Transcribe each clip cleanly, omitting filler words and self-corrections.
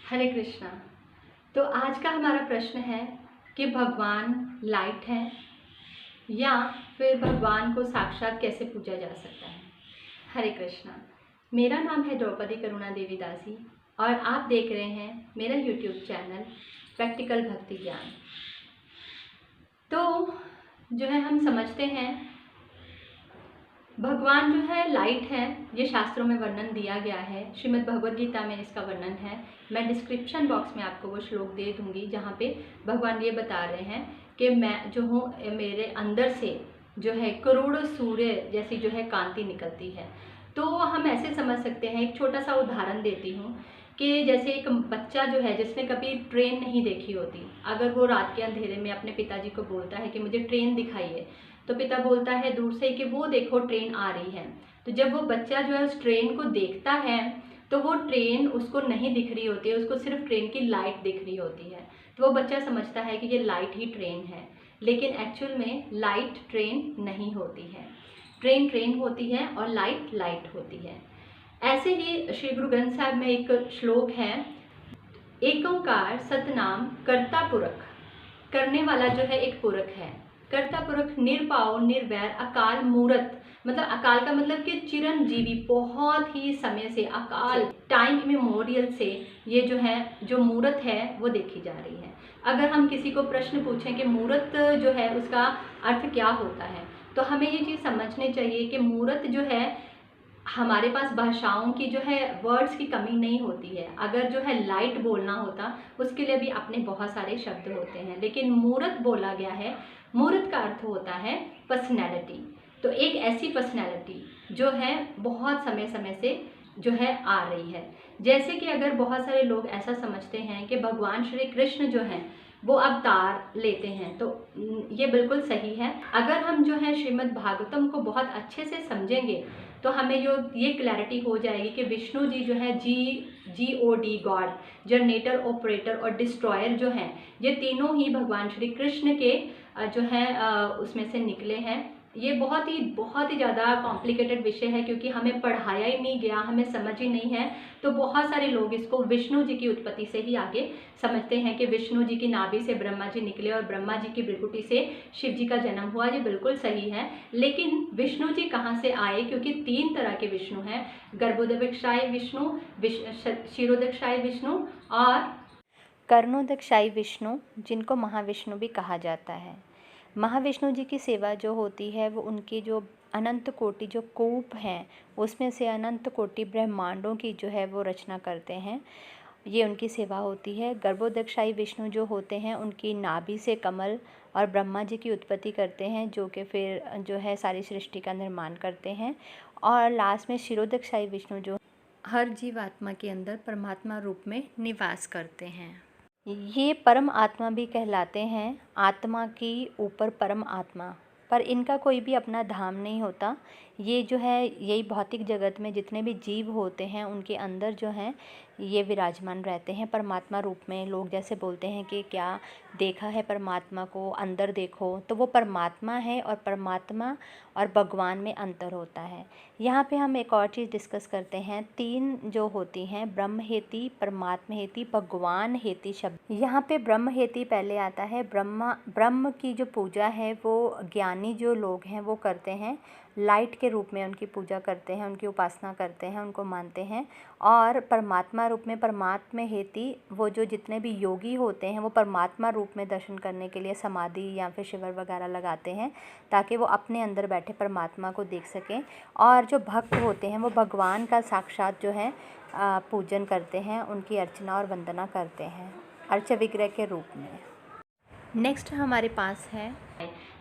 हरे कृष्णा। तो आज का हमारा प्रश्न है कि भगवान लाइट है या फिर भगवान को साक्षात कैसे पूजा जा सकता है। हरे कृष्णा। मेरा नाम है द्रौपदी करुणा देवी दासी और आप देख रहे हैं मेरा यूट्यूब चैनल प्रैक्टिकल भक्ति ज्ञान। तो जो है हम समझते हैं भगवान जो है लाइट है, ये शास्त्रों में वर्णन दिया गया है। श्रीमद् भगवद गीता में इसका वर्णन है। मैं डिस्क्रिप्शन बॉक्स में आपको वो श्लोक दे दूंगी जहाँ पे भगवान ये बता रहे हैं कि मैं जो हूँ, मेरे अंदर से जो है करोड़ों सूर्य जैसी जो है कांति निकलती है। तो हम ऐसे समझ सकते हैं, एक छोटा सा उदाहरण देती हूँ कि जैसे एक बच्चा जो है जिसने कभी ट्रेन नहीं देखी होती, अगर वो रात के अंधेरे में अपने पिताजी को बोलता है कि मुझे ट्रेन दिखाइए, तो पिता बोलता है दूर से कि वो देखो ट्रेन आ रही है। तो जब वो बच्चा जो है उस ट्रेन को देखता है तो वो ट्रेन उसको नहीं दिख रही होती है, उसको सिर्फ ट्रेन की लाइट दिख रही होती है। तो वो बच्चा समझता है कि ये लाइट ही ट्रेन है, लेकिन एक्चुअल में लाइट ट्रेन नहीं होती है। ट्रेन ट्रेन होती है और लाइट लाइट होती है। ऐसे ही श्री गुरु ग्रंथ साहब में एक श्लोक है, एक ओंकार सतनाम कर्ता पुरख। करने वाला जो है एक पुरख है। कर्ता पुरख निर्पाव निर्वैर अकाल मूरत, मतलब अकाल का मतलब कि चिरंजीवी, बहुत ही समय से, अकाल टाइम इमेमोरियल से ये जो है जो मूरत है वो देखी जा रही है। अगर हम किसी को प्रश्न पूछें कि मूरत जो है उसका अर्थ क्या होता है, तो हमें ये चीज़ समझनी चाहिए कि मूरत जो है, हमारे पास भाषाओं की जो है वर्ड्स की कमी नहीं होती है। अगर जो है लाइट बोलना होता उसके लिए भी अपने बहुत सारे शब्द होते हैं, लेकिन मूर्त बोला गया है। मूर्त का अर्थ होता है पर्सनैलिटी। तो एक ऐसी पर्सनैलिटी जो है बहुत समय समय से जो है आ रही है। जैसे कि अगर बहुत सारे लोग ऐसा समझते हैं कि भगवान श्री कृष्ण जो हैं वो अवतार लेते हैं, तो ये बिल्कुल सही है। अगर हम जो है श्रीमद् भागवतम को बहुत अच्छे से समझेंगे तो हमें ये क्लैरिटी हो जाएगी कि विष्णु जी जो है GOD गॉड, जनरेटर, ऑपरेटर और डिस्ट्रॉयर जो हैं, ये तीनों ही भगवान श्री कृष्ण के जो है उसमें से निकले हैं। ये बहुत ही ज़्यादा कॉम्प्लिकेटेड विषय है, क्योंकि हमें पढ़ाया ही नहीं गया, हमें समझ ही नहीं है। तो बहुत सारे लोग इसको विष्णु जी की उत्पत्ति से ही आगे समझते हैं कि विष्णु जी की नाभि से ब्रह्मा जी निकले और ब्रह्मा जी की भृकुटी से शिव जी का जन्म हुआ। ये बिल्कुल सही है, लेकिन विष्णु जी कहाँ से आए? क्योंकि 3 तरह के विष्णु हैं, गर्भोदक्षाय विष्णु, क्षीरोदक्षाय विष्णु और कर्णोदक्षाई विष्णु, जिनको महाविष्णु भी कहा जाता है। महाविष्णु जी की सेवा जो होती है वो उनकी जो अनंत कोटि जो कूप हैं उसमें से अनंत कोटि ब्रह्मांडों की जो है वो रचना करते हैं, ये उनकी सेवा होती है। गर्भोदक्षाई विष्णु जो होते हैं उनकी नाभि से कमल और ब्रह्मा जी की उत्पत्ति करते हैं, जो कि फिर जो है सारी सृष्टि का निर्माण करते हैं। और लास्ट में क्षीरोदक्षाई विष्णु जो हर जीवात्मा के अंदर परमात्मा रूप में निवास करते हैं। ये परम आत्मा भी कहलाते हैं, आत्मा की ऊपर परम आत्मा। पर इनका कोई भी अपना धाम नहीं होता। ये जो है यही भौतिक जगत में जितने भी जीव होते हैं उनके अंदर जो हैं ये विराजमान रहते हैं परमात्मा रूप में। लोग जैसे बोलते हैं कि क्या देखा है परमात्मा को, अंदर देखो, तो वो परमात्मा है और परमात्मा और भगवान में अंतर होता है। यहाँ पे हम एक और चीज़ डिस्कस करते हैं, 3 जो होती हैं, ब्रह्म हेति, परमात्मा हेति, भगवान हेति शब्द। यहाँ पे ब्रह्म हेति पहले आता है। ब्रह्म की जो पूजा है वो ज्ञानी जो लोग हैं वो करते हैं, लाइट के रूप में उनकी पूजा करते हैं, उनकी उपासना करते हैं, उनको मानते हैं। और परमात्मा रूप में, परमात्मा हेति, वो जो जितने भी योगी होते हैं वो परमात्मा रूप में दर्शन करने के लिए समाधि या फिर शिविर वगैरह लगाते हैं ताकि वो अपने अंदर बैठे परमात्मा को देख सकें। और जो भक्त होते हैं वो भगवान का साक्षात जो है पूजन करते हैं, उनकी अर्चना और वंदना करते हैं अर्च विग्रह के रूप में। नेक्स्ट हमारे पास है,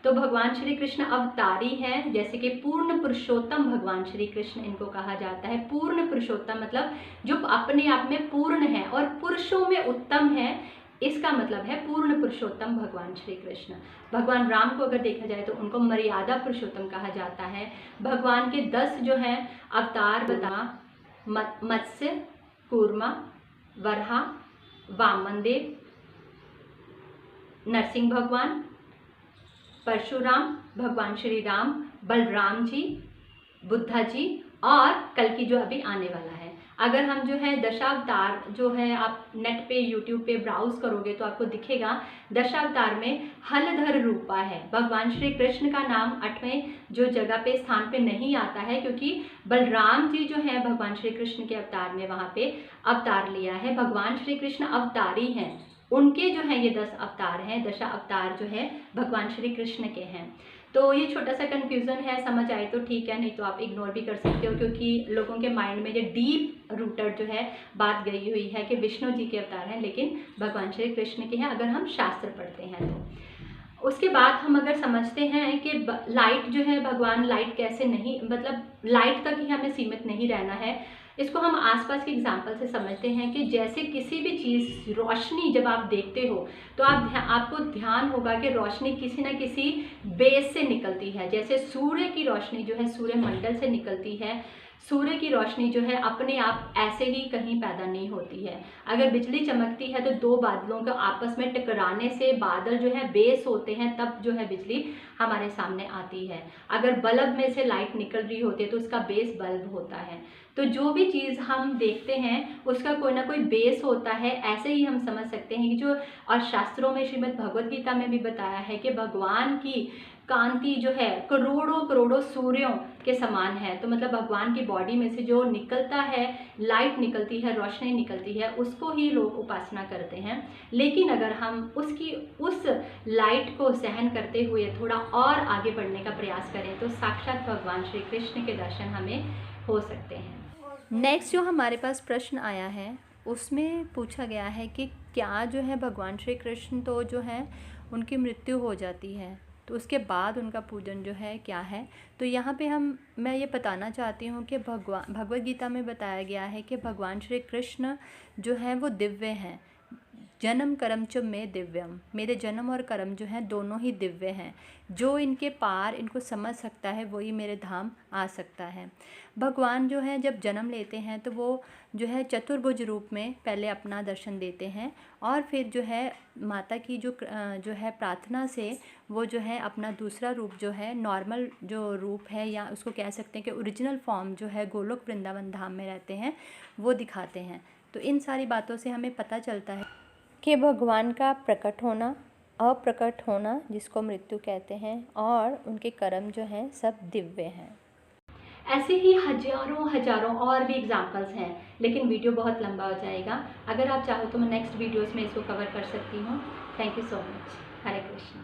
तो भगवान श्री कृष्ण अवतारी हैं, जैसे कि पूर्ण पुरुषोत्तम भगवान श्री कृष्ण इनको कहा जाता है। पूर्ण पुरुषोत्तम मतलब जो अपने आप में पूर्ण है और पुरुषों में उत्तम है, इसका मतलब है पूर्ण पुरुषोत्तम भगवान श्री कृष्ण। भगवान राम को अगर देखा जाए तो उनको मर्यादा पुरुषोत्तम कहा जाता है। भगवान के 10 जो हैं अवतार बता, मत्स्य, कूर्मा, वराह, वामनदेव, नरसिंह भगवान, परशुराम, भगवान श्री राम, बलराम जी, बुद्धा जी और कल की जो अभी आने वाला है। अगर हम जो है दशावतार जो है आप नेट पे यूट्यूब पे ब्राउज करोगे तो आपको दिखेगा दशावतार में हलधर रूपा है। भगवान श्री कृष्ण का नाम 8वें जो जगह पे स्थान पे नहीं आता है, क्योंकि बलराम जी जो है भगवान श्री कृष्ण के अवतार में वहाँ पे अवतार लिया है। भगवान श्री कृष्ण अवतारी हैं, उनके जो है ये 10 अवतार हैं, दशा अवतार जो है भगवान श्री कृष्ण के हैं। तो ये छोटा सा कन्फ्यूज़न है, समझ आए तो ठीक है, नहीं तो आप इग्नोर भी कर सकते हो, क्योंकि लोगों के माइंड में ये डीप रूटेड जो है बात गई हुई है कि विष्णु जी के अवतार हैं लेकिन भगवान श्री कृष्ण के हैं, अगर हम शास्त्र पढ़ते हैं तो। उसके बाद हम अगर समझते हैं कि लाइट जो है, भगवान लाइट कैसे नहीं, मतलब लाइट तक ही हमें सीमित नहीं रहना है। इसको हम आसपास के एग्जाम्पल से समझते हैं कि जैसे किसी भी चीज़, रोशनी जब आप देखते हो तो आपको ध्यान होगा कि रोशनी किसी न किसी बेस से निकलती है। जैसे सूर्य की रोशनी जो है सूर्य मंडल से निकलती है। सूर्य की रोशनी जो है अपने आप ऐसे ही कहीं पैदा नहीं होती है। अगर बिजली चमकती है तो दो बादलों के आपस में टकराने से बादल जो है बेस होते हैं, तब जो है बिजली हमारे सामने आती है। अगर बल्ब में से लाइट निकल रही होती है तो उसका बेस बल्ब होता है। तो जो भी चीज़ हम देखते हैं उसका कोई ना कोई बेस होता है। ऐसे ही हम समझ सकते हैं कि जो, और शास्त्रों में श्रीमद् भगवद गीता में भी बताया है कि भगवान की कांति जो है करोड़ों करोड़ों सूर्यों के समान है। तो मतलब भगवान की बॉडी में से जो निकलता है, लाइट निकलती है, रोशनी निकलती है, उसको ही लोग उपासना करते हैं। लेकिन अगर हम उस लाइट को सहन करते हुए थोड़ा और आगे बढ़ने का प्रयास करें तो साक्षात भगवान श्री कृष्ण के दर्शन हमें हो सकते हैं। नेक्स्ट जो हमारे पास प्रश्न आया है उसमें पूछा गया है कि क्या जो है भगवान श्री कृष्ण तो जो है उनकी मृत्यु हो जाती है तो उसके बाद उनका पूजन जो है क्या है। तो यहाँ पे मैं ये बताना चाहती हूँ कि भगवद गीता में बताया गया है कि भगवान श्री कृष्ण जो है वो दिव्य हैं। जन्म कर्म च में दिव्यम, मेरे जन्म और कर्म जो हैं दोनों ही दिव्य हैं। जो इनके पार इनको समझ सकता है वही मेरे धाम आ सकता है। भगवान जो है जब जन्म लेते हैं तो वो जो है चतुर्भुज रूप में पहले अपना दर्शन देते हैं और फिर जो है माता की जो है प्रार्थना से वो जो है अपना दूसरा रूप जो है नॉर्मल जो रूप है, या उसको कह सकते हैं कि ओरिजिनल फॉर्म जो है गोलोक वृंदावन धाम में रहते हैं वो दिखाते हैं। तो इन सारी बातों से हमें पता चलता है कि भगवान का प्रकट होना, अप्रकट होना जिसको मृत्यु कहते हैं, और उनके कर्म जो हैं सब दिव्य हैं। ऐसे ही हजारों और भी एग्जाम्पल्स हैं, लेकिन वीडियो बहुत लंबा हो जाएगा। अगर आप चाहो तो मैं नेक्स्ट वीडियोस में इसको कवर कर सकती हूँ। Thank you so much. Hare Krishna.